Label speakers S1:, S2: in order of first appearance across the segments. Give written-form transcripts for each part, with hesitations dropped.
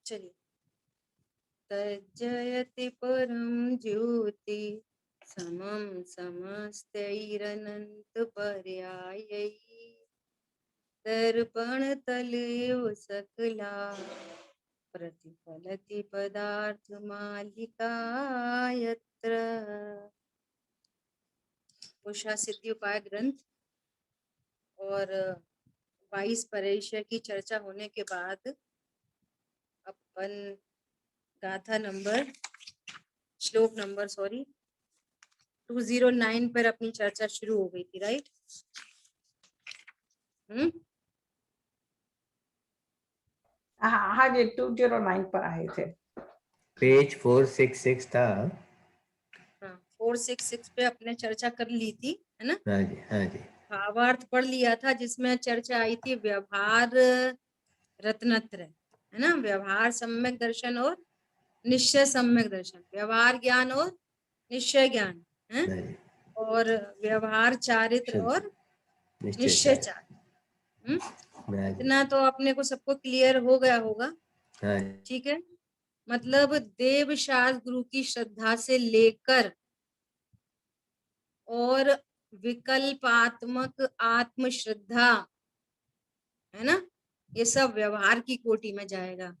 S1: चलिए, तज्जयति परम ज्योति समम समस्तैरनंत पर्यायै दर्पण तलेव सकला प्रतिफलति पदार्थ मालिका यत्र। उषा सिद्धि उपाय ग्रंथ और 22 परिचय की चर्चा होने के बाद अपन गाथा नंबर श्लोक नंबर 209 पर अपनी चर्चा शुरू हो गई थी, राइट?
S2: हाँ जी, 209 पर आए थे।
S3: पेज 466 था।
S1: हाँ, 466 पे अपने चर्चा कर ली थी, है ना?
S3: हाँ जी, हाँ जी।
S1: भावार्थ पढ़ लिया था, जिसमें चर्चा आई थी व्यवहार रत्नत्र, है ना? व्यवहार सम्यक दर्शन और निश्चय सम्यक दर्शन, व्यवहार ज्ञान और निश्चय ज्ञान, है? और व्यवहार चारित्र और निश्चय चारित्र। इतना तो अपने को सबको क्लियर हो गया होगा, ठीक है? मतलब देव शास्त्र गुरु की श्रद्धा से लेकर और विकल्पात्मक आत्म श्रद्धा, है ना, ये सब व्यवहार की कोटि में जाएगा।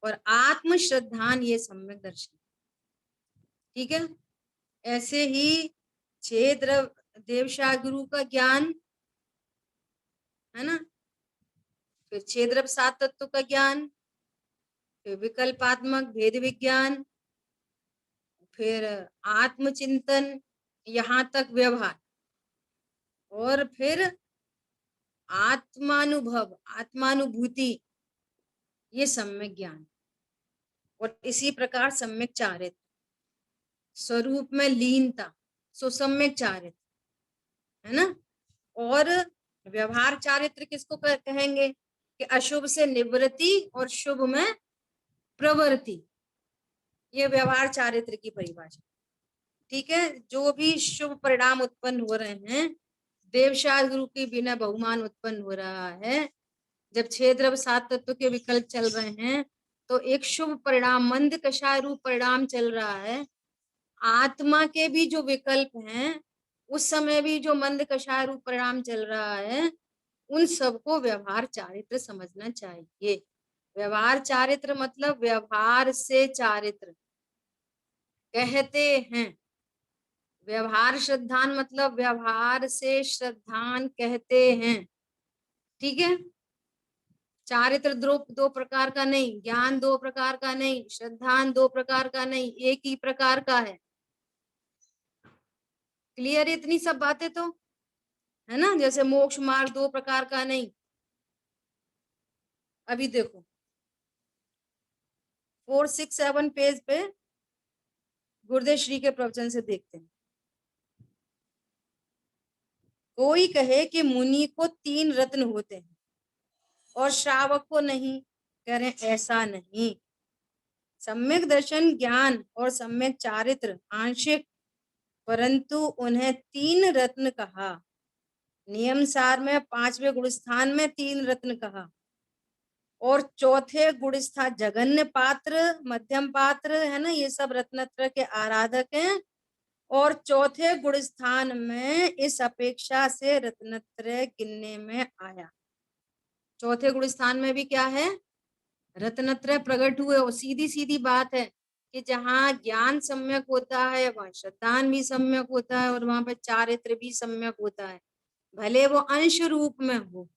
S1: और आत्म श्रद्धान ये सम्यक दर्शन, ठीक है? ऐसे ही छह द्रव देवशाह गुरु का ज्ञान, है ना, फिर छह द्रव सात तत्व का ज्ञान, फिर विकल्पात्मक भेद विज्ञान, फिर आत्मचिंतन, यहाँ तक व्यवहार, और फिर आत्मानुभव आत्मानुभूति, ये सम्यक ज्ञान। और इसी प्रकार सम्यक चारित्र, स्वरूप में लीनता, सो सम्यक चारित्र, है ना? और व्यवहार चारित्र किसको कहेंगे कि अशुभ से निवृत्ति और शुभ में प्रवृत्ति, ये व्यवहार चारित्र की परिभाषा, ठीक है? जो भी शुभ परिणाम उत्पन्न हो रहे हैं, देवशास्त्र गुरु के बिना बहुमान उत्पन्न हो रहा है, जब छह द्रव्य सात तत्व के विकल्प चल रहे हैं, तो एक शुभ परिणाम मंद कषाय रूप परिणाम चल रहा है। आत्मा के भी जो विकल्प हैं, उस समय भी जो मंद कषाय रूप परिणाम चल रहा है, उन सबको व्यवहार चारित्र समझना चाहिए। व्यवहार चारित्र मतलब व्यवहार से चारित्र कहते हैं। व्यवहार श्रद्धान मतलब व्यवहार से श्रद्धान कहते हैं, ठीक है? चारित्र दो प्रकार का नहीं, ज्ञान दो प्रकार का नहीं, श्रद्धान दो प्रकार का नहीं, एक ही प्रकार का है। क्लियर है इतनी सब बातें तो, है ना? जैसे मोक्ष मार्ग दो प्रकार का नहीं। अभी देखो 467 पेज पे गुरुदेव श्री के प्रवचन से देखते हैं। कोई कहे कि मुनि को 3 रत्न होते हैं और श्रावक को नहीं, कह रहे ऐसा नहीं। सम्यक दर्शन ज्ञान और सम्यक चारित्र आंशिक, परंतु उन्हें 3 रत्न कहा। नियम सार में 5वें गुणस्थान में 3 रत्न कहा, और चौथे गुणस्थान जगन्य पात्र, मध्यम पात्र, है ना, ये सब रत्नत्र के आराधक हैं। और चौथे गुणस्थान में इस अपेक्षा से रत्नत्रय गिनने में आया। चौथे गुणस्थान में भी क्या है? रत्नत्रय प्रकट हुए। और सीधी सीधी बात है कि जहाँ ज्ञान सम्यक होता है वहाँ श्रद्धान भी सम्यक होता है, और वहां पर चारित्र भी सम्यक होता है, भले वो अंश रूप में हो।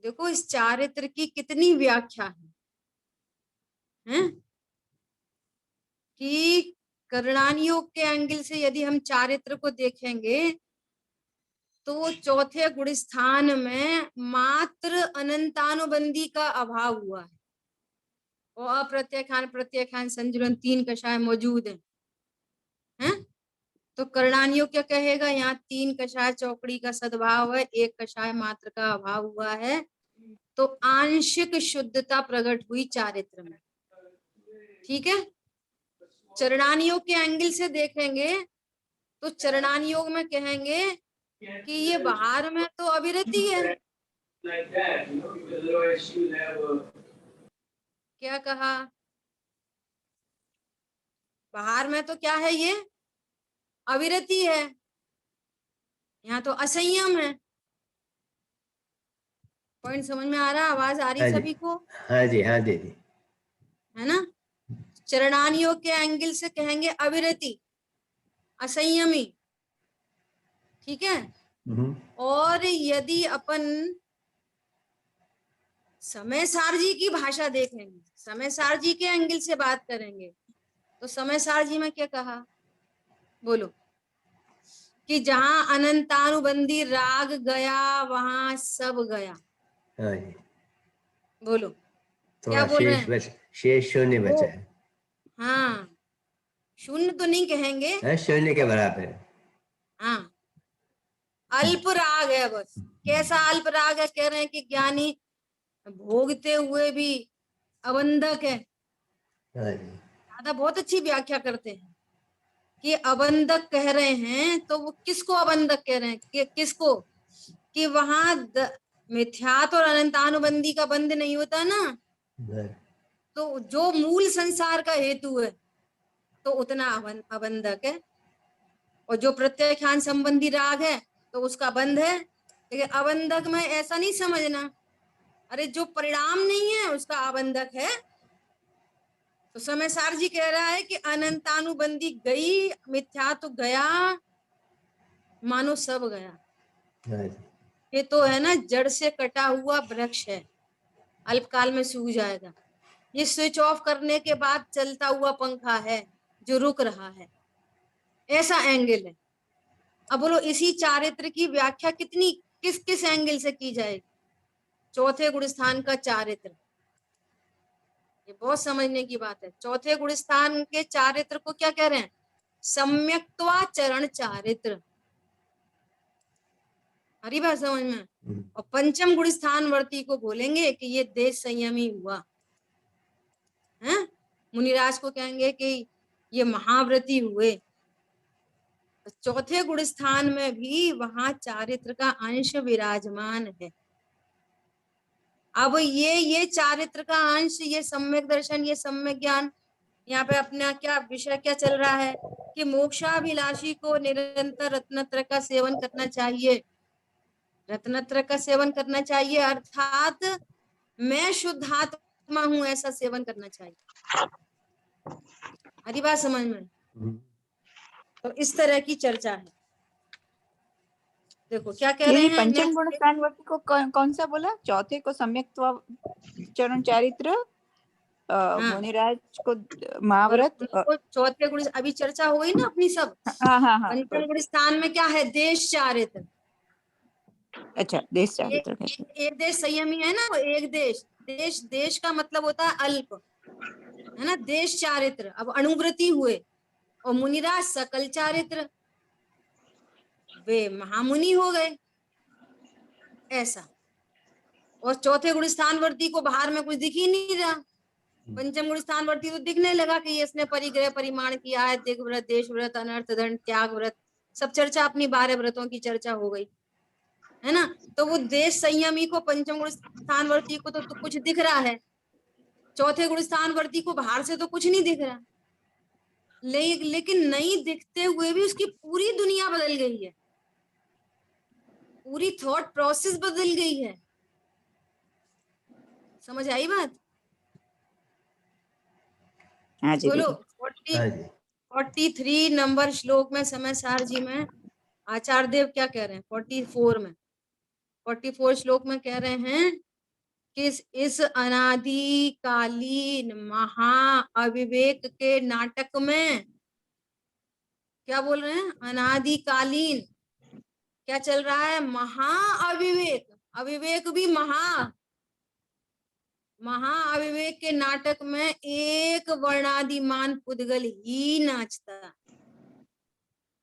S1: देखो इस चारित्र की कितनी व्याख्या है? कि करणान योग के एंगल से यदि हम चारित्र को देखेंगे तो चौथे गुणस्थान में मात्र अनंतानुबंधी का अभाव हुआ है, और अप्रत्यखान प्रत्यखान संजुलन 3 कषाय मौजूद हैं। तो करणान योग क्या कहेगा? यहाँ 3 कषाय चौकड़ी का सद्भाव है, 1 कषाय मात्र का अभाव हुआ है, तो आंशिक शुद्धता प्रकट हुई चारित्र में, ठीक है? चरणान योग के एंगल से देखेंगे तो चरणान योग में कहेंगे कि ये बाहर में तो अविरति है, क्या कहा? बाहर में तो क्या है, ये अविरति है, यहाँ तो असंयम है। पॉइंट समझ में आ रहा? आवाज आ रही
S3: हाँ जी,
S1: सभी को?
S3: हाँ जी, हाँ दीदी।
S1: है ना? चरणानियों के एंगल से कहेंगे अविरति, असंयमी। ठीक है।
S3: हम्म,
S1: और यदि अपन समय सारजी की भाषा देखेंगे, समय सारजी के एंगल से बात करेंगे, तो समय सारजी में क्या कहा? बोलो। कि जहां अनंतानुबंधी राग गया वहां सब गया।
S3: हाँ जी,
S1: बोलो क्या
S3: थोड़ा
S1: बोल रहे हैं?
S3: शेष शून्य
S1: वो
S3: बचा है।
S1: हाँ, शून्य तो नहीं कहेंगे,
S3: हाँ, शून्य के बराबर है।
S1: हाँ, अल्प राग है बस। कैसा अल्प राग है? कह रहे हैं कि ज्ञानी भोगते हुए भी अबंधक है।
S3: हाँ जी,
S1: दादा बहुत अच्छी व्याख्या करते हैं कि अबंधक कह रहे हैं, तो वो किसको अबंधक कह रहे हैं? कि किसको? कि वहां मिथ्यात्व और अनंतानुबंधी का बंध नहीं होता ना,
S3: हाँ,
S1: तो जो मूल संसार का हेतु है तो उतना अबंधक है। और जो प्रत्याख्यान संबंधी राग है तो उसका बंध है। लेकिन अबंधक में ऐसा नहीं समझना, अरे जो परिणाम नहीं है उसका अबंधक है। तो समय सार जी कह रहा है कि अनंतानुबंधी गई, मिथ्या तो गया, मानो सब गया।
S3: हाँ जी,
S1: ये तो है ना, जड़ से कटा हुआ वृक्ष है, अल्पकाल में सूख जाएगा। ये स्विच ऑफ करने के बाद चलता हुआ पंखा है जो रुक रहा है, ऐसा एंगल है। अब बोलो इसी चारित्र की व्याख्या कितनी किस किस एंगल से की जाएगी? चौथे गुण स्थान का चारित्र, ये बहुत समझने की बात है। चौथे गुण स्थान के चारित्र को क्या कह रहे हैं? सम्यक्त्वाचरण चारित्र। हरी बात समझ में? और पंचम गुण स्थान वर्ती को बोलेंगे कि ये देश संयमी हुआ है। मुनिराज को कहेंगे कि ये महाव्रती हुए। तो चौथे गुण स्थान में भी वहां चारित्र का अंश विराजमान है। अब ये चारित्र का अंश, ये सम्यक दर्शन, ये सम्यक ज्ञान, यहाँ पे अपना क्या विषय क्या चल रहा है? कि मोक्षाभिलाषी को निरंतर रत्नत्र का सेवन करना चाहिए। रत्नत्र का सेवन करना चाहिए अर्थात मैं शुद्धात्मा हूं ऐसा सेवन करना चाहिए। हरी बात समझ में? तो इस तरह की चर्चा है। देखो क्या कह रहे
S4: ये
S1: हैं
S4: पंचम गुण
S1: नेक्स्ट।
S4: स्थान वर्ती को कौन सा बोला? चौथे को सम्यक्त्व चरण चारित्र,
S1: हाँ,
S4: मुनिराज को
S1: और
S4: महाव्रत।
S1: उनको चौथे गुण, अभी चर्चा हो गई ना अपनी सब।
S4: हाँ हाँ हाँ,
S1: पंचम गुण स्थान में क्या है? देश चारित्र।
S4: अच्छा, देश
S1: ये
S4: चारित्र कहते हैं।
S1: एक देश संयमी है ना, वो एक देश, देश देश का मतलब होता है अल्प, है ना? देश चारित्र। अब अनुव्रती हुए और मुनिराज सकल चारित्र, वे महामुनि हो गए ऐसा। और चौथे गुण स्थान वर्ती को बाहर में कुछ दिख ही नहीं रहा। पंचम गुण स्थान वर्ती तो दिखने लगा कि इसने परिग्रह परिमाण किया है, दिग्व्रत, देश व्रत, अनर्थ दंड, त्याग व्रत, सब चर्चा अपनी 12 व्रतों की चर्चा हो गई, है ना? तो वो देश संयमी को, पंचम गुण स्थान वर्ती को तो कुछ दिख रहा है, चौथे गुण स्थान वर्ती को बाहर से तो कुछ नहीं दिख रहा। लेकिन नहीं दिखते हुए भी उसकी पूरी दुनिया बदल गई है, पूरी थॉट प्रोसेस बदल गई है। समझ आई बात?
S4: हाँ जी
S1: बोलो।
S4: दीदी।
S1: 40
S3: हाँ जी,
S1: 43 नंबर श्लोक में समय सार जी में आचार्य देव क्या कह रहे हैं? 44 में, 44 श्लोक में कह रहे हैं कि इस अनादिकालीन महा अविवेक के नाटक में, क्या बोल रहे हैं? अनादिकालीन क्या चल रहा है? महा अविवेक, अविवेक भी महा, महा अविवेक के नाटक में एक वर्णादिमान पुद्गल ही नाचता।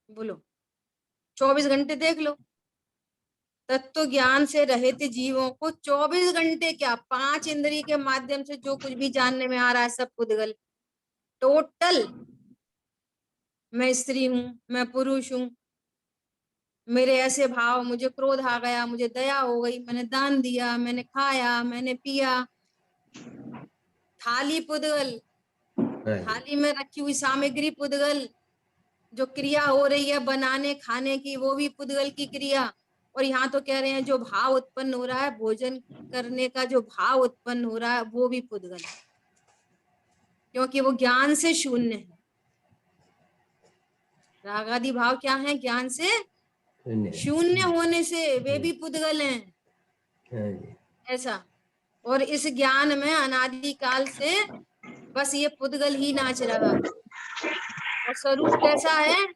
S1: बोलो 24 घंटे देख लो, तत्व ज्ञान से रहित जीवों को 24 घंटे क्या, 5 इंद्रिय के माध्यम से जो कुछ भी जानने में आ रहा है सब पुद्गल। टोटल मैं स्त्री हूं, मैं पुरुष हूं, मेरे ऐसे भाव, मुझे क्रोध आ गया, मुझे दया हो गई, मैंने दान दिया, मैंने खाया, मैंने पिया, थाली पुद्गल,
S3: हाँ जी,
S1: थाली में रखी हुई सामग्री पुद्गल, जो क्रिया हो रही है बनाने खाने की वो भी पुद्गल की क्रिया। और यहाँ तो कह रहे हैं जो भाव उत्पन्न हो रहा है भोजन करने का, जो भाव उत्पन्न हो रहा है वो भी पुद्गल, क्योंकि वो ज्ञान से शून्य है। राग आदि भाव क्या है? ज्ञान से
S3: शून्य।
S1: शून्य होने से वे भी पुद्गल हैं।
S3: हाँ जी,
S1: ऐसा। और इस ज्ञान में अनादिकाल से बस ये पुद्गल ही नाच रहा है। और स्वरूप कैसा है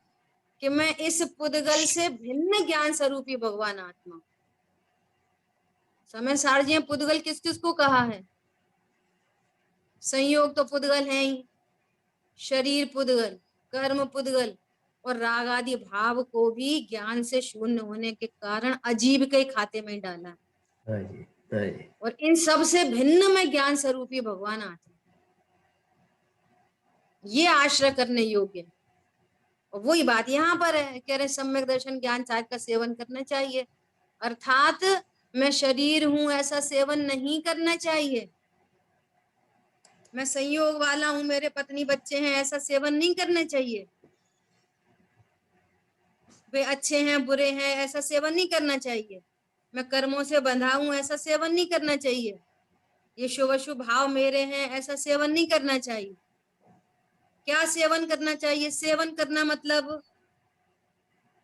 S1: कि मैं इस पुद्गल से भिन्न ज्ञान स्वरूपी भगवान आत्मा। समय सारजी पुद्गल किस किस को कहा है? संयोग तो पुद्गल है ही, शरीर पुद्गल, कर्म पुद्गल, और राग आदि भाव को भी ज्ञान से शून्य होने के कारण अजीब के खाते में डाला।
S3: हाँ जी, हाँ जी,
S1: और इन सब से भिन्न में ज्ञान स्वरूपी भगवान आत्मा, ये आश्रय करने योग्य है। और वही बात यहाँ पर है, कह रहे सम्यक दर्शन ज्ञान चाय का सेवन करना चाहिए, अर्थात मैं शरीर हूं ऐसा सेवन नहीं करना चाहिए। मैं संयोग वाला हूं, मेरे पत्नी बच्चे हैं, ऐसा सेवन नहीं करना चाहिए। वे अच्छे हैं बुरे हैं ऐसा सेवन नहीं करना चाहिए। मैं कर्मों से बंधा हूं ऐसा सेवन नहीं करना चाहिए। ये शुभ अशुभ भाव मेरे हैं ऐसा सेवन नहीं करना चाहिए। क्या सेवन करना चाहिए? सेवन करना मतलब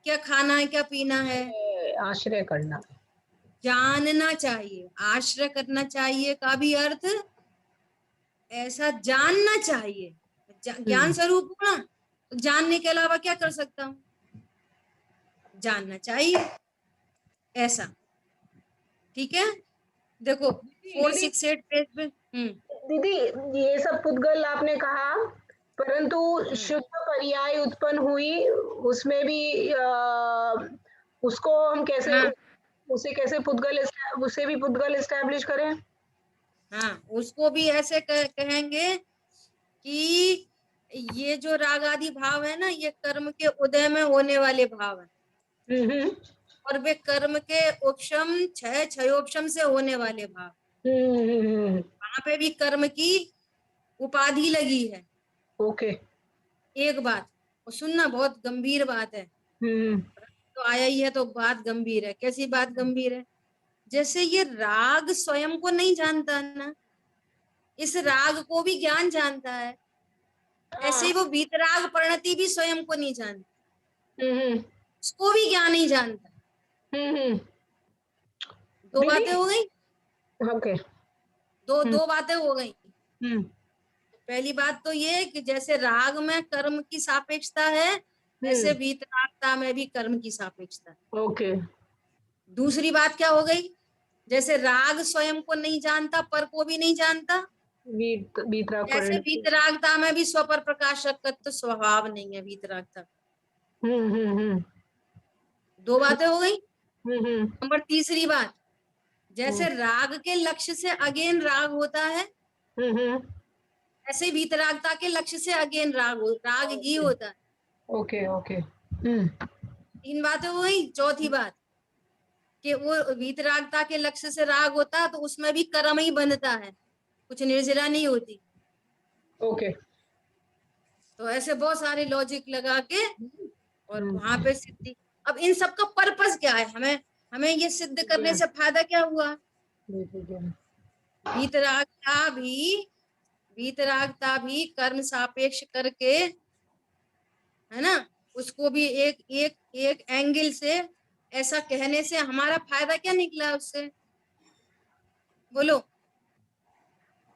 S1: क्या खाना है क्या पीना है?
S2: आश्रय करना,
S1: जानना चाहिए। आश्रय करना चाहिए का भी अर्थ ऐसा जानना चाहिए। ज्ञान स्वरूप हूं ना, तो जानने के अलावा क्या कर सकता हूँ? जानना चाहिए ऐसा। ठीक है, देखो 468 पेज पे।
S5: दीदी ये सब पुद्गल आपने कहा, परंतु शुद्ध पर्याय उत्पन्न हुई उसमें भी उसको हम कैसे
S1: हाँ
S5: उसे कैसे पुद्गल उसे भी पुद्गल एस्टैब्लिश करें?
S1: हाँ, उसको भी ऐसे कहेंगे कि ये जो राग आदि भाव है ना, ये कर्म के उदय में होने वाले भाव है, और वे कर्म के उपशम क्षयोपशम से होने वाले भाव। वहां पे भी कर्म की उपाधि लगी है।
S5: ओके,
S1: एक बात और सुनना, बहुत गंभीर बात है, तो आया ही है तो बात गंभीर है। कैसी बात गंभीर है? जैसे ये राग स्वयं को नहीं जानता ना, इस राग को भी ज्ञान जानता है, ऐसे ही वो वीतराग परिणति भी स्वयं को नहीं जानता, उसको भी ज्ञान नहीं जानता। दो
S5: दीदी,
S1: बातें हो गई।
S5: ओके,
S1: दो बातें हो गई। पहली बात तो ये कि जैसे राग में कर्म की सापेक्षता है, ऐसे वीतरागता में भी कर्म की सापेक्षता है।
S5: ओके,
S1: दूसरी बात क्या हो गई? जैसे राग स्वयं को नहीं जानता, पर को भी नहीं जानता,
S5: वीतराग
S1: जैसे
S5: परिणति,
S1: वीतरागता में भी स्वपर प्रकाशकत्व स्वभाव नहीं है वीतरागता। दो बातें हो गई। नंबर तीसरी बात, जैसे राग के लक्ष्य से अगेन राग होता है, ऐसे ही वीतरागता के लक्ष्य से अगेन राग ही होता है।
S5: ओके, ओके,
S1: तीन बातें हो गई। चौथी बात कि वो वीतरागता के लक्ष्य से राग होता है तो उसमें भी कर्म ही बनता है, कुछ निर्जरा नहीं होती।
S5: ओके,
S1: तो ऐसे बहुत सारे लॉजिक लगा के और वहां पे सिद्धि। अब इन सब का पर्पस क्या है? हमें हमें ये सिद्ध करने से फायदा क्या हुआ? वीतरागता भी कर्म सापेक्ष करके, है ना, उसको भी एक एक एक एंगल से ऐसा कहने से हमारा फायदा क्या निकला उससे? बोलो,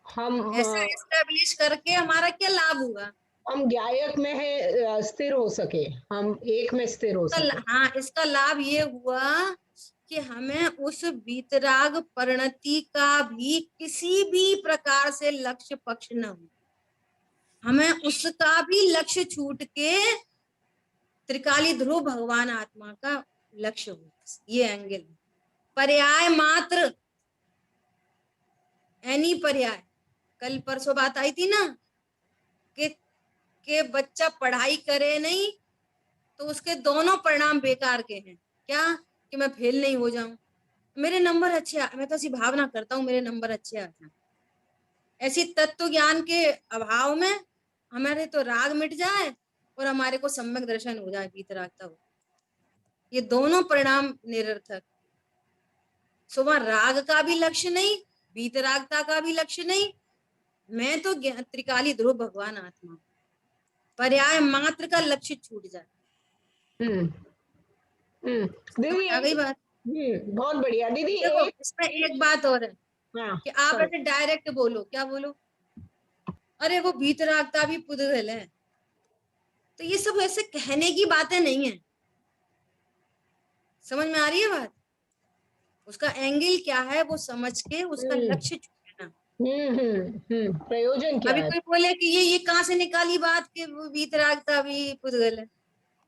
S5: हम
S1: ऐसा एस्टेब्लिश करके हमारा क्या लाभ हुआ?
S5: हम ज्ञायक में है स्थिर हो सके, हम एक में स्थिर हो सके।
S1: हाँ, इसका लाभ ये हुआ कि हमें उस वीतराग परिणति का भी किसी भी प्रकार से लक्ष्य पक्ष न हो, हमें उसका भी लक्ष्य छूट के त्रिकाली ध्रुव भगवान आत्मा का लक्ष्य हो। ये एंगल है। पर्याय मात्र, एनी पर्याय। कल परसों बात आई थी ना कि बच्चा पढ़ाई करे नहीं तो उसके दोनों परिणाम बेकार के हैं। क्या? कि मैं फेल नहीं हो जाऊं, मेरे नंबर अच्छे मैं तो ऐसी भावना करता हूँ मेरे नंबर अच्छे आ जाए, ऐसी तत्व ज्ञान के अभाव में हमारे तो राग मिट जाए और हमारे को सम्यक दर्शन हो जाए, वीतरागता हो। ये दोनों परिणाम निरर्थक। सुबह राग का भी लक्ष्य नहीं, वीतरागता का भी लक्ष्य नहीं, मैं तो त्रिकाली ध्रुव भगवान आत्मा, पर्याय मात्र का लक्ष्य छूट जाए।
S5: दीदी
S1: आ गई बात?
S5: बहुत बढ़िया दीदी।
S1: देखो इसमें एक बात और है कि आप
S5: sorry.
S1: ऐसे डायरेक्ट बोलो, क्या बोलो, अरे वो वीतरागता भी पुद्गल है, तो ये सब ऐसे कहने की बातें नहीं है। समझ में आ रही है बात? उसका एंगल क्या है वो समझ के उसका लक्ष्य चुनना।
S5: प्रयोजन क्या
S1: अभी
S5: है?
S1: कोई बोले कि ये कहाँ से निकाली बात कि वो वीतरागता भी पुद्गल है,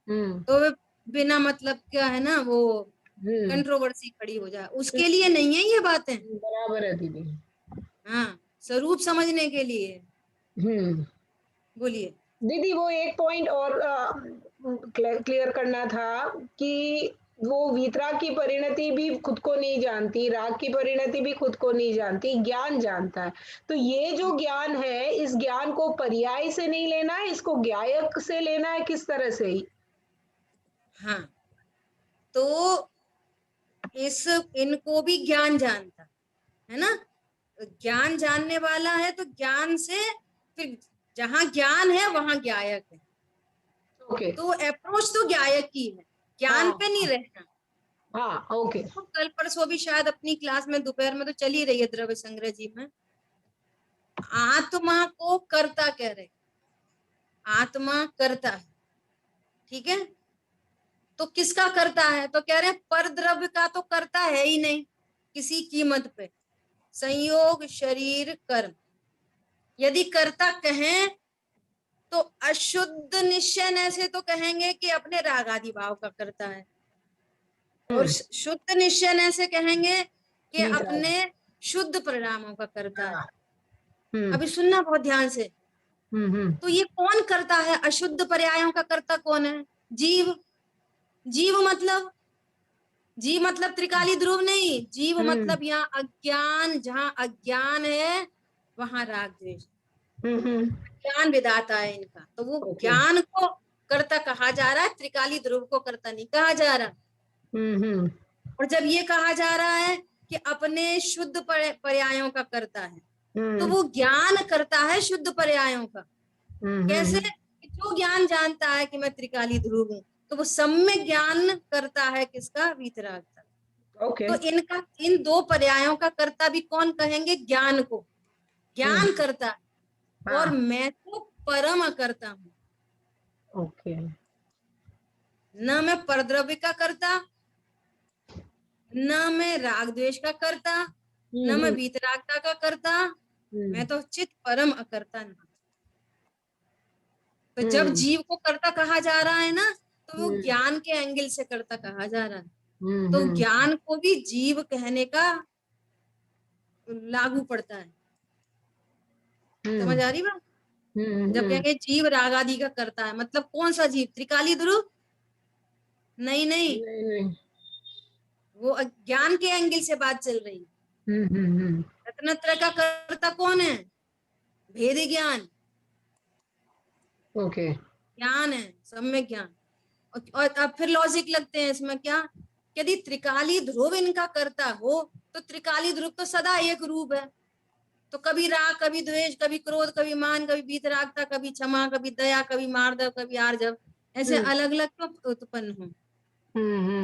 S1: तो वे बिना मतलब क्या है ना, वो कंट्रोवर्सी खड़ी हो जाए, उसके लिए नहीं है ये बातें।
S5: बराबर है दीदी।
S1: हाँ, स्वरूप समझने के लिए। बोलिए
S5: दीदी वो एक पॉइंट और क्लियर करना था कि वो वीतराग की परिणति भी खुद को नहीं जानती, राग की परिणति भी खुद को नहीं जानती, ज्ञान जानता है। तो ये जो ज्ञान है, इस ज्ञान को पर्याय से नहीं लेना है, इसको ज्ञायक से लेना है, किस तरह से ही?
S1: हाँ, तो इनको भी ज्ञान जानता है ना, ज्ञान जानने वाला है, तो ज्ञान से फिर जहां ज्ञान है वहां ज्ञायक है।
S5: ओके।
S1: तो अप्रोच तो ज्ञायक की है, ज्ञान पे नहीं रहना।
S5: हाँ ओके।
S1: तो कल परसों भी शायद अपनी क्लास में दोपहर में तो चल ही रही है द्रव्य संग्रह जी में, आत्मा को कर्ता कह रहे, आत्मा कर्ता है, ठीक है। तो किसका करता है, तो कह रहे हैं पर द्रव्य का तो करता है ही नहीं किसी कीमत पे, संयोग शरीर कर्म। यदि कर्ता कहें तो अशुद्ध निश्चय ऐसे तो कहेंगे कि अपने राग आदि भाव का करता है, और शुद्ध निश्चय ऐसे कहेंगे कि अपने शुद्ध परिणामों का करता है। अभी सुनना बहुत ध्यान से। तो ये कौन करता है, अशुद्ध पर्यायों का कर्ता कौन है? जीव। जीव मतलब त्रिकाली ध्रुव नहीं, जीव मतलब यहाँ अज्ञान, जहाँ अज्ञान है वहां राग द्वेष, ज्ञान विधाता है इनका, तो वो ज्ञान को कर्ता कहा जा रहा है, त्रिकाली ध्रुव को कर्ता नहीं कहा जा रहा। और जब ये कहा जा रहा है कि अपने शुद्ध पर्यायों का करता है, तो वो ज्ञान करता है शुद्ध पर्यायों का। कैसे? जो ज्ञान जानता है कि मैं त्रिकाली ध्रुव हूँ, तो वो सम्यक ज्ञान करता है किसका? वीतरागता। तो इनका इन दो पर्यायों का कर्ता भी कौन कहेंगे? ज्ञान को। ज्ञान करता है, और मैं तो परम अकर्ता हूँ।
S5: ओके।
S1: न मैं परद्रव्य का करता, न मैं राग द्वेष का करता, न मैं वीतरागता का करता, मैं तो चित परम अकर्ता नहीं। तो जब जीव को कर्ता कहा जा रहा है ना, तो वो ज्ञान के एंगल से कर्ता कहा जा रहा है। तो ज्ञान को भी जीव कहने का लागू पड़ता है। समझ आ रही बात? जब कहेंगे जीव राग आदि का करता है, मतलब कौन सा जीव? त्रिकाली ध्रुव? नहीं, वो ज्ञान के एंगल से बात चल रही है। रत्नत्रय का कर्ता कौन है? भेद ज्ञान।
S5: ओके।
S1: ज्ञान है, सम्यक ज्ञान। और अब फिर लॉजिक लगते हैं इसमें, क्या? यदि त्रिकाली ध्रुव इनका करता हो, तो त्रिकाली ध्रुव तो सदा एक रूप है, तो कभी राग, कभी द्वेष, कभी क्रोध, कभी मान, कभी वीतरागता, कभी क्षमा, कभी दया, कभी मार्दव, कभी आर्जव, ऐसे अलग अलग क्यों उत्पन्न हो?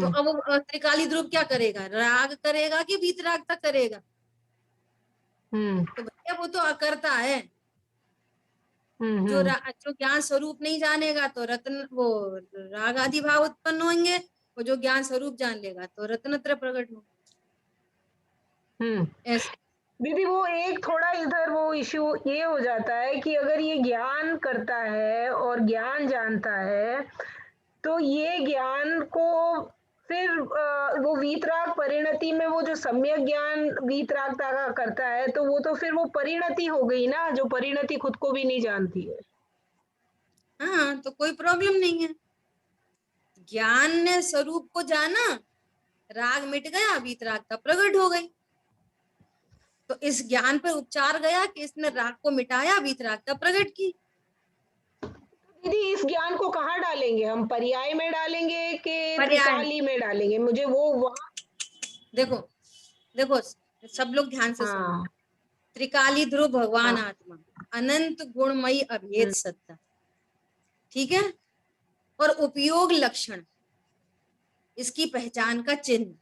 S1: तो अब वो त्रिकाली ध्रुव क्या करेगा? राग करेगा कि वीतरागता करेगा? तो भैया वो तो अकर्ता है। जो ज्ञान स्वरूप नहीं जानेगा तो रत्न वो राग आदि भाव उत्पन्न होंगे, और जो ज्ञान स्वरूप जान लेगा तो रत्नत्रय प्रकट हो। ऐसे
S5: दीदी वो एक थोड़ा इधर वो इश्यू ये हो जाता है कि अगर ये ज्ञान करता है और ज्ञान जानता है, तो ये ज्ञान को फिर वो वीतराग परिणति में वो जो सम्यक ज्ञान वीतरागता का करता है, तो वो तो फिर वो परिणति हो गई ना, जो परिणति खुद को भी नहीं जानती है।
S1: हाँ, तो कोई प्रॉब्लम नहीं है। ज्ञान ने स्वरूप को जाना, राग मिट गया, वीतरागता प्रकट हो गई। तो इस ज्ञान पर उपचार गया कि इसने राग को मिटाया, वीतरागता प्रकट की।
S5: दीदी इस ज्ञान को कहाँ डालेंगे हम, पर्याय में डालेंगे कि
S1: पर्याय।
S5: त्रिकाली में डालेंगे? मुझे वो वहाँ।
S1: देखो देखो सब लोग ध्यान से सुनो।
S5: हाँ
S1: त्रिकाली ध्रुव भगवान
S5: हाँ
S1: आत्मा, अनंत गुणमयी अभेद सत्ता, ठीक है। और उपयोग लक्षण, इसकी पहचान का चिन्ह।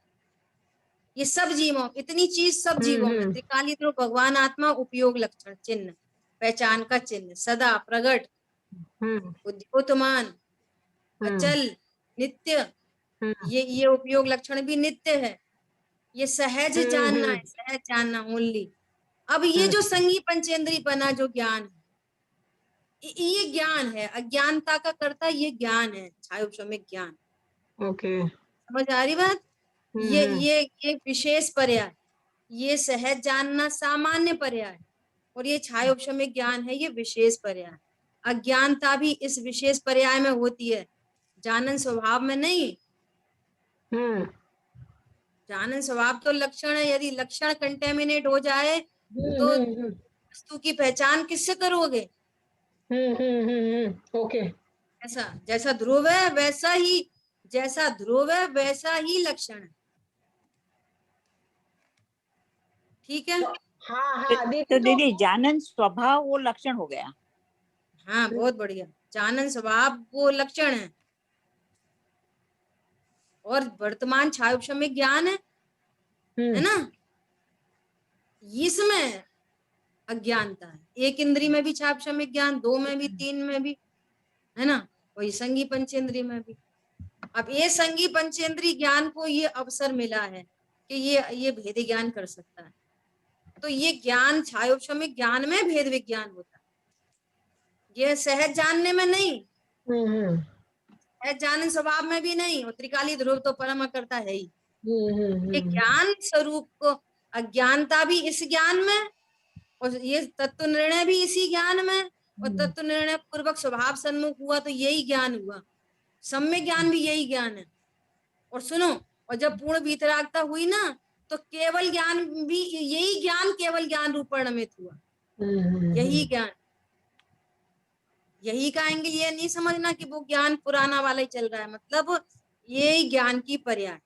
S1: ये सब जीवों, इतनी चीज सब जीवों में, त्रिकाली ध्रुव भगवान आत्मा, उपयोग लक्षण, चिन्ह, पहचान का चिन्ह, सदा प्रगट, उद्योतमान, अचल, नित्य। ये उपयोग लक्षण भी नित्य है। ये सहज जानना है, सहज जानना ओनली। अब ये जो संगी पंचेंद्री बना जो ज्ञान है, ये ज्ञान है, अज्ञानता का कर्ता ये ज्ञान है, छायोपशमिक ज्ञान।
S5: ओके
S1: समझ आ रही बात? ये विशेष पर्याय, ये सहज जानना सामान्य पर्याय, और ये छायोपशमिक ज्ञान है, ये विशेष पर्याय। अज्ञानता भी इस विशेष पर्याय में होती है, जानन स्वभाव में नहीं। जानन स्वभाव तो लक्षण है, यदि लक्षण कंटेमिनेट हो जाए तो वस्तु की पहचान किससे करोगे?
S5: ओके
S1: ऐसा जैसा ध्रुव है वैसा ही, जैसा ध्रुव है वैसा ही लक्षण है, ठीक है।
S5: हाँ हाँ
S4: तो
S5: दीदी
S4: दीदी जानन स्वभाव वो लक्षण हो गया।
S1: हाँ बहुत बढ़िया, जानन स्वभाव वो लक्षण है, और वर्तमान छायोपशमिक ज्ञान है ना, इसमें अज्ञानता है। एक इंद्री में भी छायोपशमिक ज्ञान, 2 में भी, 3 में भी, है ना, वही संगी पंचेंद्री में भी। अब ये संगी पंचेंद्री ज्ञान को ये अवसर मिला है कि ये भेद ज्ञान कर सकता है। तो ये ज्ञान छायोपशमिक ज्ञान में भेद विज्ञान होता है, ये सहज जानने में नहीं, सहज जानन स्वभाव में भी नहीं, और त्रिकाली ध्रुव तो परम करता है ही। ये ज्ञान स्वरूप को, अज्ञानता भी इस ज्ञान में, और ये तत्व निर्णय भी इसी ज्ञान में, और तत्व निर्णय पूर्वक स्वभाव सन्मुख हुआ तो यही ज्ञान हुआ। सम्यक ज्ञान भी यही ज्ञान है। और सुनो, और जब पूर्ण वीतरागता हुई ना, तो केवल ज्ञान भी, यही ज्ञान केवल ज्ञान रूप परिणमित हुआ, यही ज्ञान। यही का एंगल ये नहीं समझना कि वो ज्ञान पुराना वाला ही चल रहा है, मतलब ये ज्ञान की पर्याय,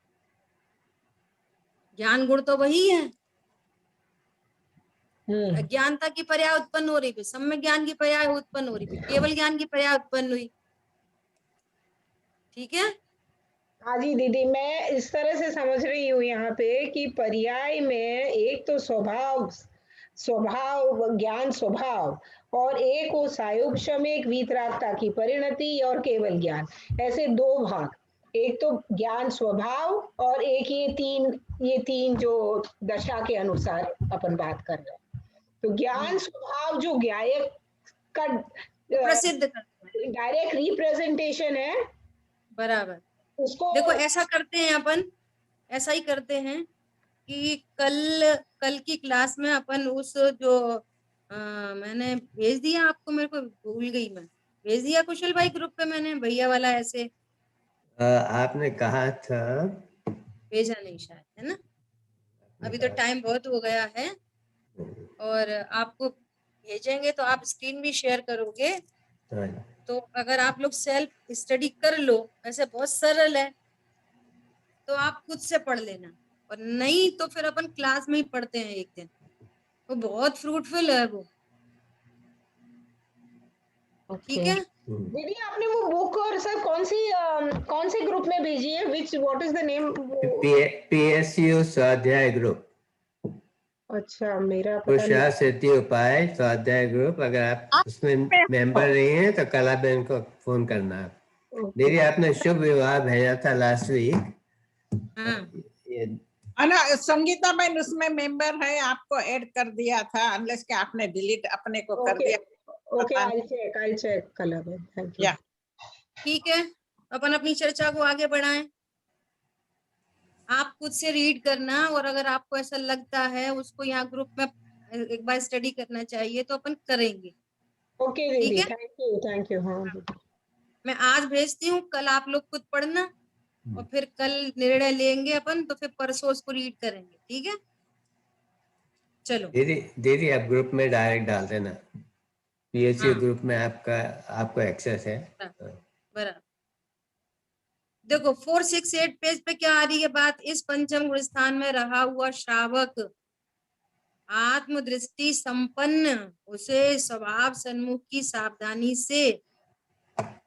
S1: ज्ञान गुण तो वही है। अज्ञानता की पर्याय उत्पन्न हो रही थी, सम्यक ज्ञान की पर्याय उत्पन्न हो रही थी, केवल ज्ञान की पर्याय उत्पन्न हुई, ठीक है।
S5: हाँ जी दीदी, मैं इस तरह से समझ रही हूँ यहाँ पे कि पर्याय में एक तो स्वभाव, ज्ञान स्वभाव, और एक वो सायुपशमिक वीतरागता की परिणति और केवल ज्ञान, ऐसे 2 भाग। एक तो ज्ञान स्वभाव और एक ये तीन जो दशा के अनुसार अपन बात कर रहे हैं। तो ज्ञान स्वभाव जो ज्ञायक का
S1: प्रसिद्ध करते हैं,
S5: डायरेक्ट रिप्रेजेंटेशन है,
S1: बराबर।
S5: उसको
S1: देखो ऐसा करते हैं अपन, ऐसा ही करते हैं कि कल की क्लास में अपन उस जो मैंने भेज दिया आपको, मेरे को भूल गई, मैं भेज दिया कुशल भाई ग्रुप पे, मैंने भैया वाला ऐसे
S3: आपने कहा था,
S1: भेजा नहीं शायद, है ना। अभी तो टाइम बहुत हो गया है, और आपको भेजेंगे तो आप स्क्रीन भी शेयर करोगे, तो अगर आप लोग सेल्फ स्टडी कर लो, वैसे बहुत सरल है, तो आप खुद से पढ़ लेना, और नहीं तो फिर अपन क्लास में ही पढ़ते हैं एक दिन, वो बहुत फ्रूटफुल है वो, ठीक है।
S5: दीदी आपने वो बुक और सर कौन से ग्रुप में भेजी है, what is the name?
S3: PSU स्वाध्याय ग्रुप,
S5: अच्छा मेरा पता नहीं।
S3: पुरुषार्थ सिद्धि उपाय स्वाध्याय ग्रुप। अगर आप उसमें मेंबर नहीं है तो कला बहन को फोन करना। दीदी आपने शुभ विवाह भेजा था लास्ट वीक,
S2: ना संगीता बहन उसमें मेंबर है, आपको ऐड कर दिया था, अनलेस कि आपने डिलीट अपने को कर दिया।
S5: ओके आई चेक कला बहन, थैंक यू।
S1: ठीक है, अपन अपनी चर्चा को आगे बढ़ाएं। आप खुद से रीड करना, और अगर आपको ऐसा लगता है उसको यहाँ ग्रुप में एक बार स्टडी करना चाहिए तो अपन करेंगे।
S5: ओके दीदी, थैंक यू। हाँ
S1: मैं आज भेजती हूँ, कल आप लोग खुद पढ़ना, और फिर कल निर्णय लेंगे अपन, तो फिर परसों उसको रीड करेंगे, ठीक है। चलो
S3: दीदी दीदी आप ग्रुप में डायरेक्ट डाल देना, पीएचसी
S1: हाँ
S3: ग्रुप में आपका आपको एक्सेस है।
S1: बराबर। देखो 468 पेज पे क्या आ रही है बात, इस पंचम गुण स्थान में रहा हुआ श्रावक आत्मदृष्टि संपन्न, उसे स्वभाव सन्मुख की सावधानी से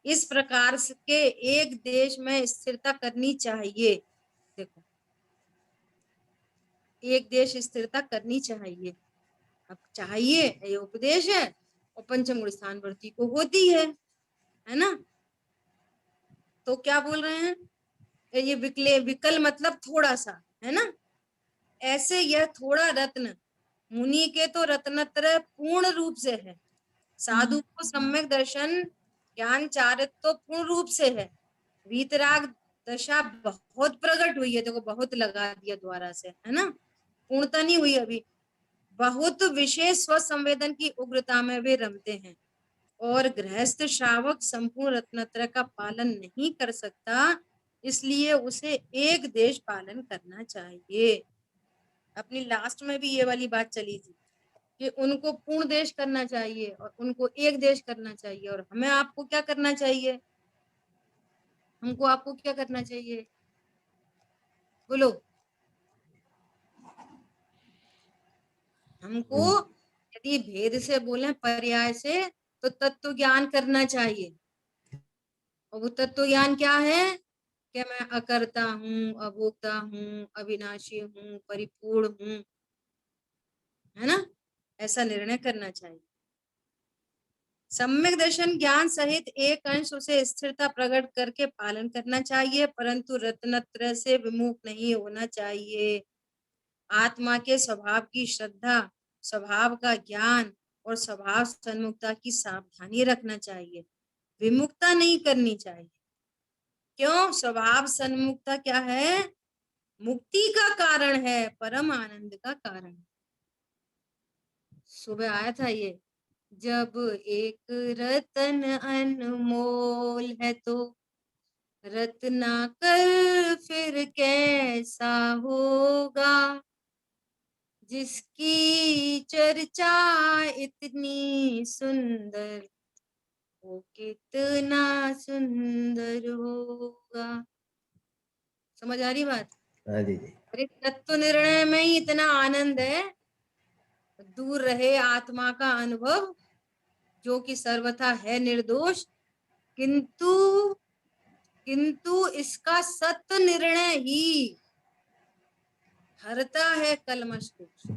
S1: इस प्रकार के एक देश में स्थिरता करनी चाहिए। देखो एक देश स्थिरता करनी चाहिए, अब चाहिए ये उपदेश है और पंचम गुण स्थान वर्ती को होती है ना। तो क्या बोल रहे हैं, ये विकल मतलब थोड़ा सा, है ना। ऐसे यह थोड़ा रत्न मुनि के तो रत्नत्रय पूर्ण रूप से है, साधु को सम्यक दर्शन ज्ञान चारित्र तो पूर्ण रूप से है, वीतराग दशा बहुत प्रकट हुई है, देखो बहुत लगा दिया द्वारा से, है ना, पूर्णता नहीं हुई अभी। बहुत विशेष स्वसंवेदन की उग्रता में वे रमते हैं और गृहस्थ श्रावक संपूर्ण रत्नत्रय का पालन नहीं कर सकता, इसलिए उसे एक देश पालन करना चाहिए। अपनी लास्ट में भी ये वाली बात चली थी कि उनको पूर्ण देश करना चाहिए और उनको एक देश करना चाहिए, और हमें आपको क्या करना चाहिए, हमको आपको क्या करना चाहिए, बोलो। हमको यदि भेद से बोले पर्याय से तो तत्व ज्ञान करना चाहिए, और वो तत्व ज्ञान क्या है कि मैं अकर्ता हूँ, अभोक्ता हूँ, अविनाशी हूँ, परिपूर्ण हूँ, है ना, ऐसा निर्णय करना चाहिए। सम्यक दर्शन ज्ञान सहित एक अंश उसे स्थिरता प्रकट करके पालन करना चाहिए, परंतु रत्नत्रय से विमुख नहीं होना चाहिए। आत्मा के स्वभाव की श्रद्धा, स्वभाव का ज्ञान और स्वभाव सन्मुखता की सावधानी रखना चाहिए, विमुखता नहीं करनी चाहिए। क्यों, स्वभाव सन्मुखता क्या है, मुक्ति का कारण है, परम आनंद का कारण। सुबह आया था ये, जब एक रतन अनमोल है तो रत्नाकर फिर कैसा होगा, जिसकी चर्चा इतनी सुंदर वो कितना सुंदर होगा। समझ आ रही बात।
S3: हाँ दीदी।
S1: अरे तत्व निर्णय में ही इतना आनंद है, दूर रहे आत्मा का अनुभव जो कि सर्वथा है निर्दोष, किंतु किंतु इसका सत्य निर्णय ही हरता है कलमश दोष।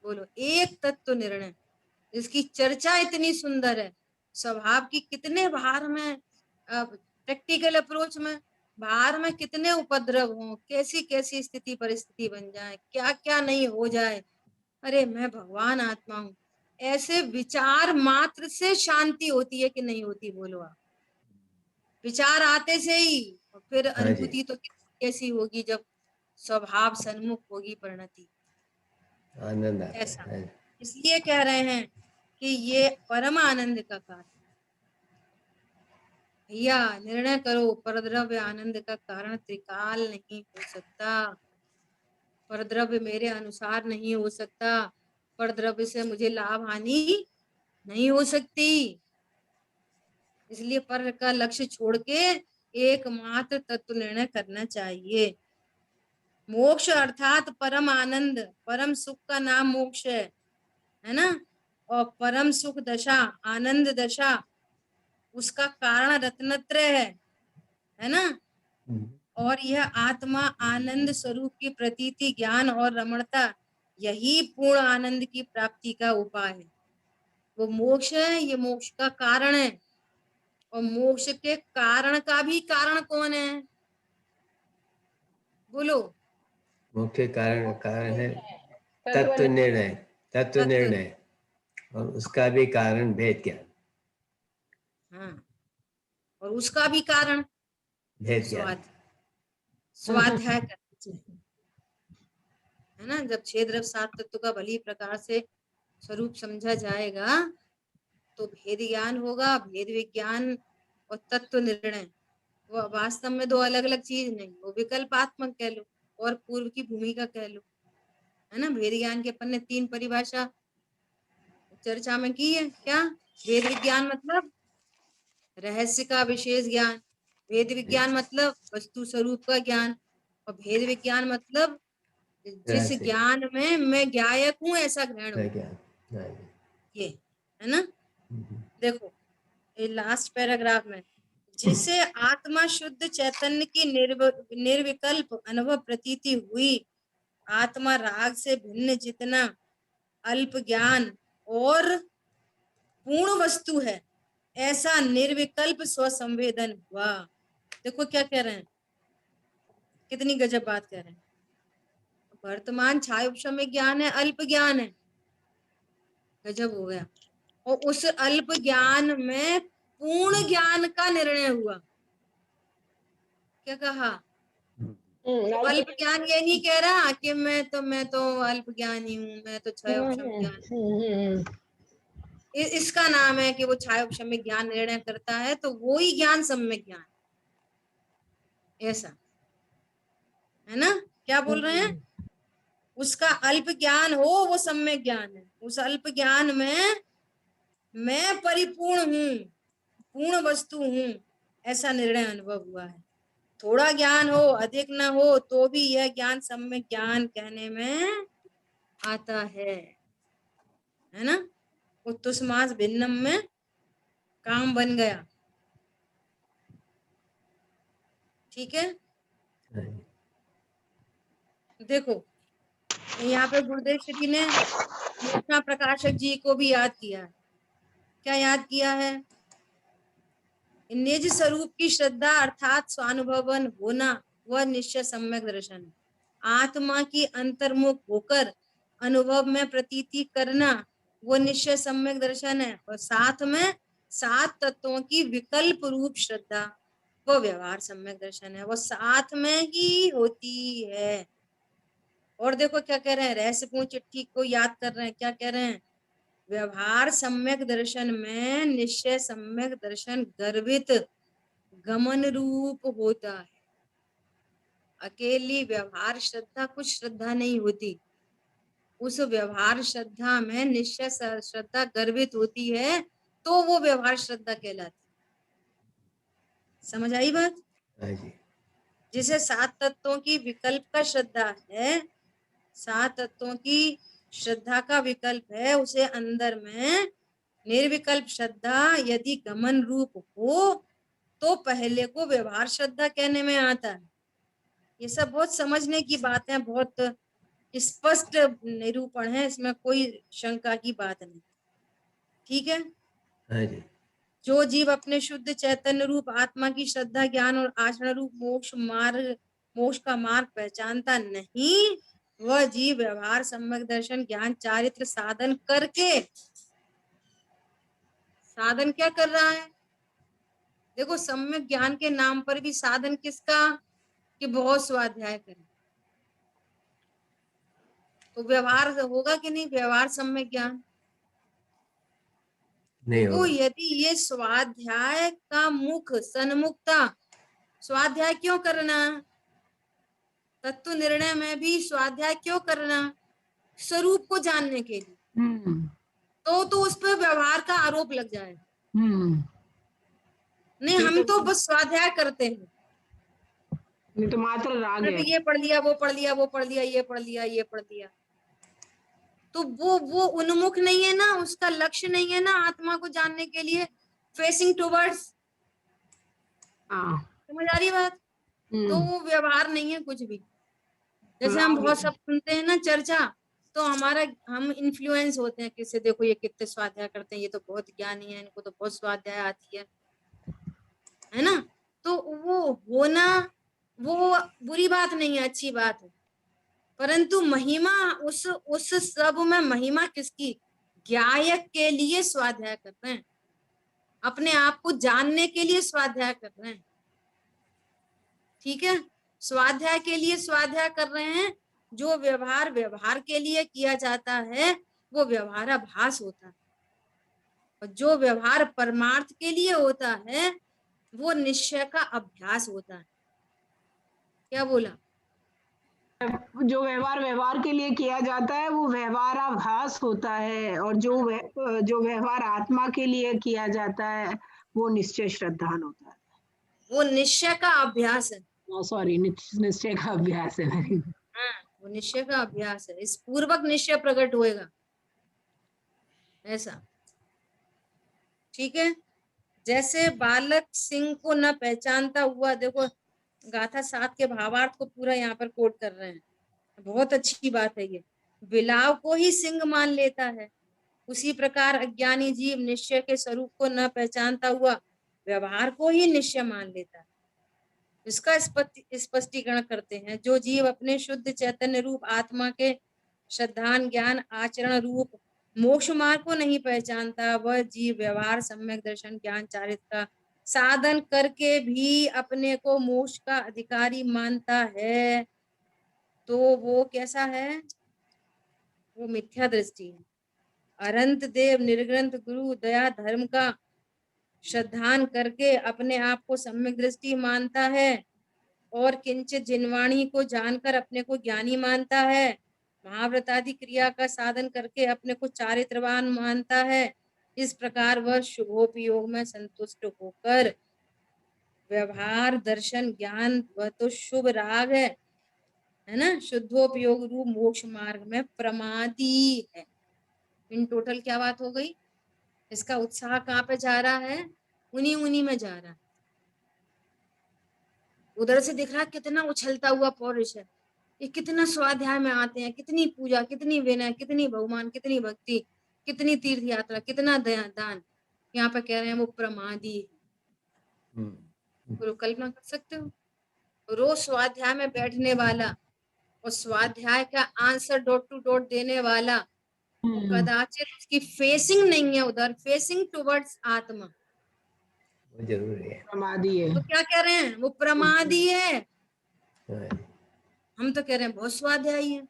S1: बोलो, एक तत्व निर्णय, इसकी चर्चा इतनी सुंदर है, स्वभाव की कितने बाहर में प्रैक्टिकल अप्रोच में बाहर में कितने उपद्रव हो, कैसी कैसी स्थिति परिस्थिति बन जाए, क्या क्या नहीं हो जाए, अरे मैं भगवान आत्मा हूँ, ऐसे विचार मात्र से शांति होती है कि नहीं होती, बोलो आप। विचार आते से ही, और फिर
S3: हाँ जी।
S1: अनुभूति तो कैसी होगी जब स्वभाव सन्मुख होगी परिणति,
S3: आनंद आता
S1: ऐसा।
S3: है।
S1: इसलिए कह रहे हैं कि ये परम आनंद का कारण। भैया निर्णय करो, परद्रव्य आनंद का कारण त्रिकाल नहीं हो सकता, परद्रव्य मेरे अनुसार नहीं हो सकता, परद्रव्य से मुझे लाभ हानि नहीं हो सकती, इसलिए पर का लक्ष्य छोड़ के एकमात्र तत्व निर्णय करना चाहिए। मोक्ष अर्थात परम आनंद, परम सुख का नाम मोक्ष है ना, और परम सुख दशा, आनंद दशा, उसका कारण रत्नत्रय है ना, और यह आत्मा आनंद स्वरूप की प्रतीति, ज्ञान और रमणता, यही पूर्ण आनंद की प्राप्ति का उपाय है। वो मोक्ष है, ये मोक्ष का कारण है, और मोक्ष के कारण का भी कारण कौन है, बोलो।
S3: मुख्य कारण है तत्व निर्णय, तत्व निर्णय, और उसका भी कारण भेद ज्ञान।
S1: हाँ, और उसका भी कारण
S3: भेद ज्ञान।
S1: स्वाध्याय करना चाहिए, है ना। जब 6 द्रव्य 7 तत्व का भली प्रकार से स्वरूप समझा जाएगा तो भेद ज्ञान होगा, भेद विज्ञान और तत्व निर्णय वो वास्तव में दो अलग अलग चीज नहीं, वो विकल्पात्मक कह लो और पूर्व की भूमिका कह लो, है ना। भेद ज्ञान के अपन ने 3 परिभाषा चर्चा में की है। क्या? भेद विज्ञान मतलब रहस्य का विशेष ज्ञान, भेद विज्ञान मतलब वस्तु स्वरूप का ज्ञान, और भेद विज्ञान मतलब जिस
S3: रहस्य
S1: ज्ञान में मैं ज्ञायक हूं ऐसा ग्रहण हो,
S3: ज्ञान। हाँ जी।
S1: ये है ना। देखो ये लास्ट पैराग्राफ में, जिसे आत्मा शुद्ध चैतन्य की निर्विकल्प अनुभव प्रतीति हुई, आत्मा राग से भिन्न जितना अल्प ज्ञान और पूर्ण वस्तु है, ऐसा निर्विकल्प स्वसंवेदन हुआ। देखो क्या कह रहे हैं, कितनी गजब बात कह रहे हैं। वर्तमान छाया उपशम्य ज्ञान है, अल्प ज्ञान है, गजब हो गया। और उस अल्प ज्ञान में पूर्ण ज्ञान का निर्णय हुआ। क्या कहा? वो अल्प ज्ञान ये नहीं कह रहा कि मैं तो अल्प ज्ञानी हूँ, मैं तो छाया उपशम्य ज्ञान। इसका नाम है कि वो छाया उपशम्य ज्ञान निर्णय करता है, तो वो ही ज्ञान सम्यक ज्ञान, ऐसा है ना। क्या बोल रहे हैं? उसका अल्प ज्ञान हो वो सम्यक ज्ञान है। उस अल्प ज्ञान में मैं परिपूर्ण हूँ, पूर्ण वस्तु हूँ, ऐसा निर्णय अनुभव हुआ है। थोड़ा ज्ञान हो, अधिक न हो, तो भी यह ज्ञान सम्यक ज्ञान कहने में आता है ना। उत्तुस्मास भिन्नम में काम बन गया। ठीक है।
S3: हाँ जी।
S1: देखो यहाँ पे गुरुदेव श्री ने मोक्षणा प्रकाशक जी को भी याद किया है। क्या याद किया है? निज स्वरूप की श्रद्धा अर्थात स्वानुभवन होना वह निश्चय सम्यक दर्शन है। आत्मा की अंतर्मुख होकर अनुभव में प्रतीति करना वो निश्चय सम्यक दर्शन है। और साथ में 7 तत्वों की विकल्प रूप श्रद्धा वो व्यवहार सम्यक दर्शन है। वो साथ में ही होती है। और देखो क्या कह रहे हैं, रहस्यपूर्ण चिट्ठी को याद कर रहे हैं। क्या कह रहे हैं? व्यवहार सम्यक दर्शन में निश्चय सम्यक दर्शन गर्भित गमन रूप होता है। अकेली व्यवहार श्रद्धा कुछ श्रद्धा नहीं होती, उस व्यवहार श्रद्धा में निश्चय श्रद्धा गर्भित होती है, तो वो व्यवहार श्रद्धा कहलाती। समझ आई बात?
S3: हाँ जी।
S1: जिसे 7 तत्वों की विकल्प का श्रद्धा है, 7 तत्वों की श्रद्धा का विकल्प है, उसे अंदर में निर्विकल्प श्रद्धा यदि गमन रूप हो तो पहले को व्यवहार श्रद्धा कहने में आता है। ये सब बहुत समझने की बात है, बहुत स्पष्ट निरूपण है, इसमें कोई शंका की बात नहीं। ठीक है।
S3: हाँ जी।
S1: जो जीव अपने शुद्ध चैतन्य रूप आत्मा की श्रद्धा ज्ञान और आचरण रूप मोक्ष का मार्ग पहचानता नहीं, वह जीव व्यवहार सम्यक दर्शन ज्ञान चारित्र साधन करके साधन क्या कर रहा है? देखो सम्यक ज्ञान के नाम पर भी साधन किसका? कि बहुत स्वाध्याय करें। तो व्यवहार होगा कि नहीं? व्यवहार सम्यक ज्ञान
S3: नहीं
S1: देखो,
S3: होगा।
S1: यदि ये स्वाध्याय का मुख सन्मुखता, स्वाध्याय क्यों करना? तत्व निर्णय में भी स्वाध्याय क्यों करना? स्वरूप को जानने के लिए। तो उस पर व्यवहार का आरोप लग जाएगा। नहीं, हम तो बस स्वाध्याय करते हैं,
S5: नहीं तो मात्र राग है।
S1: ये पढ़ लिया, वो पढ़ लिया, वो पढ़ लिया, ये पढ़ लिया, ये पढ़ लिया, तो वो उन्मुख नहीं है ना, उसका लक्ष्य नहीं है ना आत्मा को जानने के लिए, फेसिंग टुवर्ड्स। समझ आ रही बात? तो वो व्यवहार नहीं है कुछ भी। जैसे हम बहुत सब सुनते हैं ना चर्चा, तो हम इन्फ्लुएंस होते हैं किससे, देखो ये कितने स्वाध्याय करते हैं, ये तो बहुत ज्ञानी है, इनको तो बहुत स्वाध्याय आती है ना। तो वो होना वो बुरी बात नहीं है, अच्छी बात है, परंतु महिमा उस सब में महिमा किसकी? ज्ञायक के लिए स्वाध्याय कर रहे हैं, अपने आप को जानने के लिए स्वाध्याय कर रहे हैं। ठीक है। स्वाध्याय के लिए स्वाध्याय कर रहे हैं। जो व्यवहार के लिए किया जाता है वो व्यवहाराभास होता है, और जो व्यवहार परमार्थ के लिए होता है वो निश्चय का अभ्यास होता है। क्या बोला?
S5: जो व्यवहार के लिए किया जाता है वो व्यवहाराभास होता है, और जो व्यवहार आत्मा के लिए किया जाता है वो निश्चय श्रद्धान होता है।
S1: वो निश्चय का अभ्यास है।
S5: सॉरी, निश्चय का अभ्यास है। Very good.
S1: हाँ, वो निश्चय का अभ्यास है, इस पूर्वक निश्चय प्रकट होएगा ऐसा। ठीक है, जैसे बालक सिंह को न पहचानता हुआ, देखो गाथा 7 के भावार्थ को पूरा यहाँ पर कोट कर रहे हैं, बहुत अच्छी बात है ये। बिलाव को ही सिंह मान लेता है, उसी प्रकार अज्ञानी जीव निश्चय के स्वरूप को न पहचानता हुआ व्यवहार को ही निश्चय मान लेता है। इसका स्पष्टीकरण करते हैं, जो जीव अपने शुद्ध चैतन्य रूप आत्मा के श्रद्धान ज्ञान आचरण रूप मोक्ष मार्ग को नहीं पहचानता, वह जीव व्यवहार सम्यक दर्शन ज्ञान चारित्र का साधन करके भी अपने को मोक्ष का अधिकारी मानता है, तो वो कैसा है? वो मिथ्या दृष्टि है। अनंत देव निर्ग्रंथ गुरु दया धर्म का श्रद्धान करके अपने आप को सम्यक दृष्टि मानता है, और किंचित जिनवाणी को जानकर अपने को ज्ञानी मानता है, महाव्रतादि क्रिया का साधन करके अपने को चारित्रवान मानता है। इस प्रकार वह शुभोपयोग में संतुष्ट होकर व्यवहार दर्शन ज्ञान, वह तो शुभ राग है ना, शुद्धोपयोग रूप मोक्ष मार्ग में प्रमादी है। इन टोटल क्या बात हो गई? इसका उत्साह कहाँ पे जा रहा है? उन्हीं में जा रहा है। उधर से दिख रहा है कितना उछलता हुआ पौरुष है, ये कितना स्वाध्याय में आते हैं, कितनी पूजा, कितनी विनय, कितनी बहुमान, कितनी भक्ति, कितनी तीर्थ यात्रा, कितना दान। यहाँ पे कह रहे हैं वो प्रमादी है। तो कल्पना कर सकते हो, रोज स्वाध्याय में बैठने वाला और स्वाध्याय का आंसर डॉट टू डॉट देने वाला, कदाचित उसकी फेसिंग नहीं है उधर, फेसिंग टुवर्ड्स आत्मा,
S3: वो जरूरी है।
S5: प्रमादी है।
S1: तो क्या कह रहे हैं? वो प्रमादी है। हम तो कह रहे हैं बहुत स्वाध्यायी है।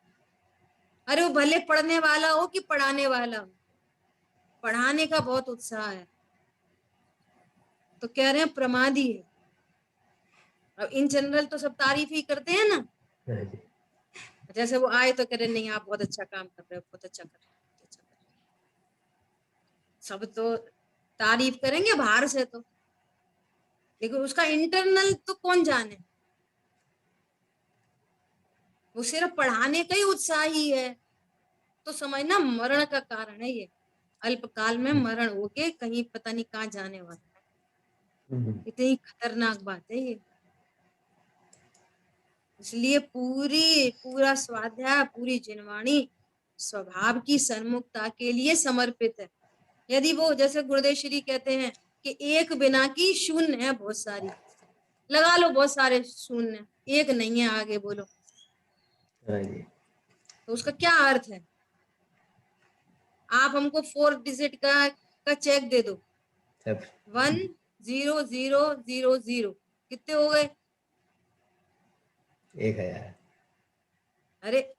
S1: अरे वो भले पढ़ने वाला हो कि पढ़ाने वाला हो, पढ़ाने का बहुत उत्साह है, तो कह रहे हैं प्रमादी है। अब इन जनरल तो सब तारीफ ही करते हैं ना, जैसे वो आए तो कह रहे नहीं आप बहुत अच्छा काम कर रहे हो, बहुत अच्छा कर रहे हो, अच्छा कर रहे हो। सब तो तारीफ करेंगे बाहर से तो, लेकिन उसका इंटरनल तो कौन जाने। वो सिर्फ पढ़ाने का ही उत्साह ही है, तो समझना मरण का कारण है ये। अल्पकाल में मरण होके कहीं पता नहीं कहाँ जाने वाला है। इतनी खतरनाक बात है ये। इसलिए पूरा स्वाध्याय, पूरी जिनवाणी स्वभाव की सन्मुखता के लिए समर्पित है। यदि वो, जैसे गुरुदेव श्री कहते हैं कि एक बिना की शून्य है बहुत सारी, लगा लो बहुत सारे शून्य, एक नहीं है आगे बोलो, तो उसका क्या अर्थ है? आप हमको 4 डिजिट का चेक दे दो, 10000, कितने हो गए?
S3: 1000।
S1: अरे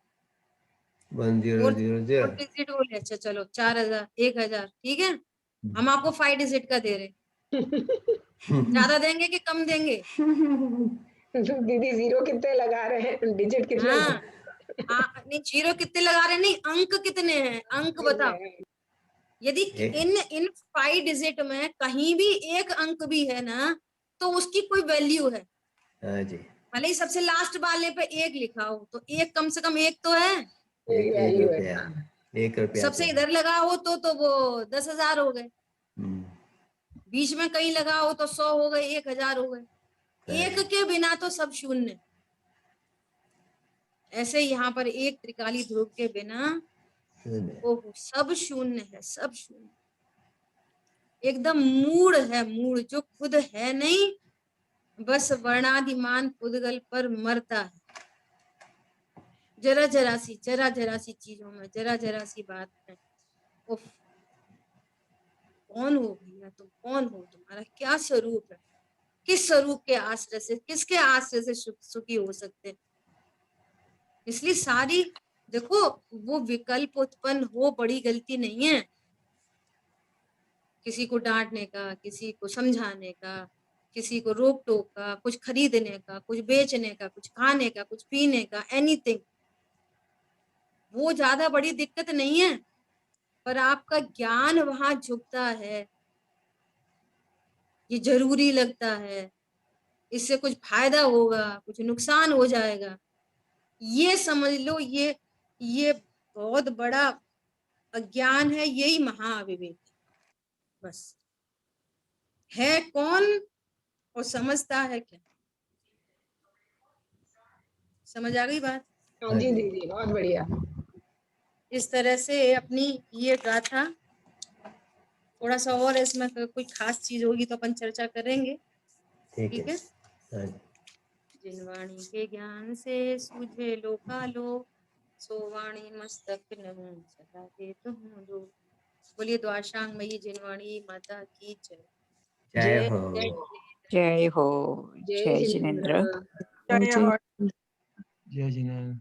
S3: 1000
S1: डिजिट बोले, अच्छा चलो 4000, 1000, ठीक है। हम आपको 5 डिजिट का दे रहे, ज्यादा देंगे कि कम देंगे?
S5: दीदी जीरो कितने लगा रहे हैं, डिजिट कितने?
S1: हाँ, नहीं जीरो कितने लगा रहे, नहीं अंक कितने हैं, अंक बताओ। यदि इन 5 डिजिट में कहीं भी एक अंक भी है ना, तो उसकी कोई वैल्यू है। भले ही सबसे लास्ट वाले पे 1 लिखा हो, तो एक कम से कम एक तो है।
S3: 1 रुपया
S1: सबसे इधर लगा हो तो वो 10,000 हो गए, बीच में कहीं लगा हो तो 100 हो गए, 1000 हो गए। एक के बिना तो सब शून्य। ऐसे यहाँ पर एक त्रिकाली ध्रुव के बिना ओहो सब शून्य है, सब शून्य, एकदम मूड है, मूड जो खुद है नहीं, बस वर्णादिमान पुद्गल पर मरता है। जरा जरा सी चीजों में, जरा जरा सी बात में। उफ, कौन हो भैया तुम, कौन हो, तुम्हारा क्या स्वरूप है, किस स्वरूप के आश्रय से, किसके आश्रय से सुखी हो सकते। इसलिए सारी देखो, वो विकल्प उत्पन्न हो बड़ी गलती नहीं है, किसी को डांटने का, किसी को समझाने का, किसी को रोक टोक का, कुछ खरीदने का, कुछ बेचने का, कुछ खाने का, कुछ पीने का, एनीथिंग, वो ज्यादा बड़ी दिक्कत नहीं है। पर आपका ज्ञान वहां झुकता है, ये जरूरी लगता है, इससे कुछ फायदा होगा, कुछ नुकसान हो जाएगा, ये समझ लो, ये बहुत बड़ा अज्ञान है, यही महाअविवेक है। बस है कौन और समझता है क्या? समझ आ गई बात?
S5: हाँ जी दीदी, बहुत बढ़िया।
S1: इस तरह से अपनी ये गाथा, थोड़ा सा और इसमें कोई खास चीज होगी तो अपन चर्चा करेंगे। ठीक है।
S3: हाँ।
S1: जिनवाणी के ज्ञान से सूझे लोकालोक, सो वाणी मस्तक नहूं सदा देत हूँ लोक। बोलिए द्वाशांगमयी जिनवाणी माता की जय।
S3: जय हो।
S4: जय हो।
S5: जय
S4: जय
S5: जिनेंद्र।
S4: जिनेंद्र।
S2: जय हो।
S6: जय जिनेंद्र।